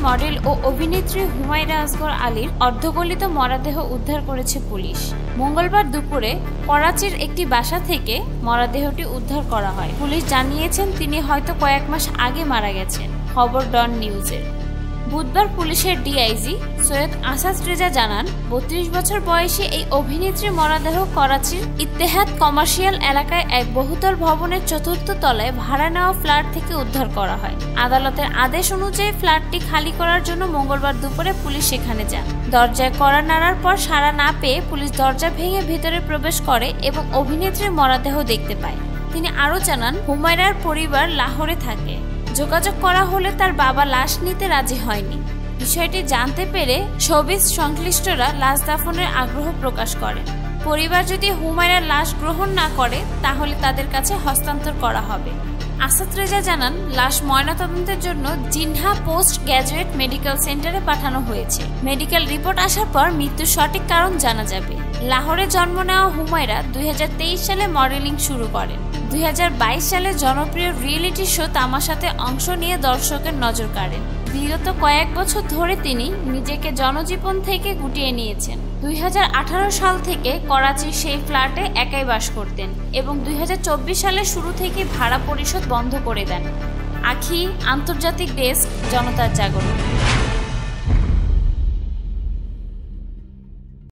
Model ও অভিনেত্রী হুমায়রা আসগর আলীর অর্ধগলিত মরদেহ উদ্ধার করেছে পুলিশ। মঙ্গলবার দুপুরে করাচির একটি বাসা থেকে মরদেহটি উদ্ধার করা হয়। পুলিশ জানিয়েছেন তিনি হয়তো কয়েক মাস আগে মারা গেছেন। খবর ডন নিউজের। বুধবার পুলিশের ডিআইজি সৈয়দ আসাদ রেজা জানান, ৩২ বছর বয়সী এই অভিনেত্রীর মরদেহ করাচির ইত্তেহাদ কমার্শিয়াল এলাকায় এক বহুতল ভবনের ৪র্থ তলায় ভাড়া নেওয়া ফ্ল্যাট থেকে উদ্ধার করা হয়। আদালতের আদেশ অনুযায়ী ফ্ল্যাটটি খালি করার জন্য মঙ্গলবার দুপুরে পুলিশ সেখানে যান। দরজায় কড়া নাড়ার পর সাড়া না পেয়ে পুলিশ দরজা ভেঙে ভেতরে প্রবেশ করে এবং অভিনেত্রীর মরদেহ দেখতে পায়। তিনি আরও জানান, হুমায়রার পরিবার লাহোরে থাকে। যোগাযোগ করা হলে তার বাবা লাশ নিতে রাজি হয়নি। বিষয়টি জানতে পেরে শোবিজ সংশ্লিষ্টরা লাশ দাফনের আগ্রহ প্রকাশ করেন। পরিবার যদি হুমায়রার লাশ গ্রহণ না করে তাহলে তাদের কাছে হস্তান্তর করা হবে। আসাদ রেজা জানান, লাশ ময়নাতদন্তের জন্য জিনহা পোস্ট গ্র্যাজুয়েট মেডিকেল সেন্টারে পাঠানো হয়েছে। মেডিকেল রিপোর্ট আসার পর মৃত্যুর সঠিক কারণ জানা যাবে। লাহোরে জন্ম নেওয়া হুমায়রা ২০২৩ সালে মডেলিং শুরু করেন। ২০২২ সালে জনপ্রিয় রিয়েলিটি শো তামাশাতে অংশ নিয়ে দর্শকের নজর কাড়েন। বিগত কয়েক বছর ধরে তিনি নিজেকে জনজীবন থেকে গুটিয়ে নিয়েছেন। ২০১৮ সাল থেকে করাচির সেই ফ্ল্যাটে একাই বাস করতেন এবং ২০২৪ সালের শুরু থেকে ভাড়া পরিশোধ বন্ধ করে দেন। আখি, আন্তর্জাতিক ডেস্ক, জনতার জাগরণ।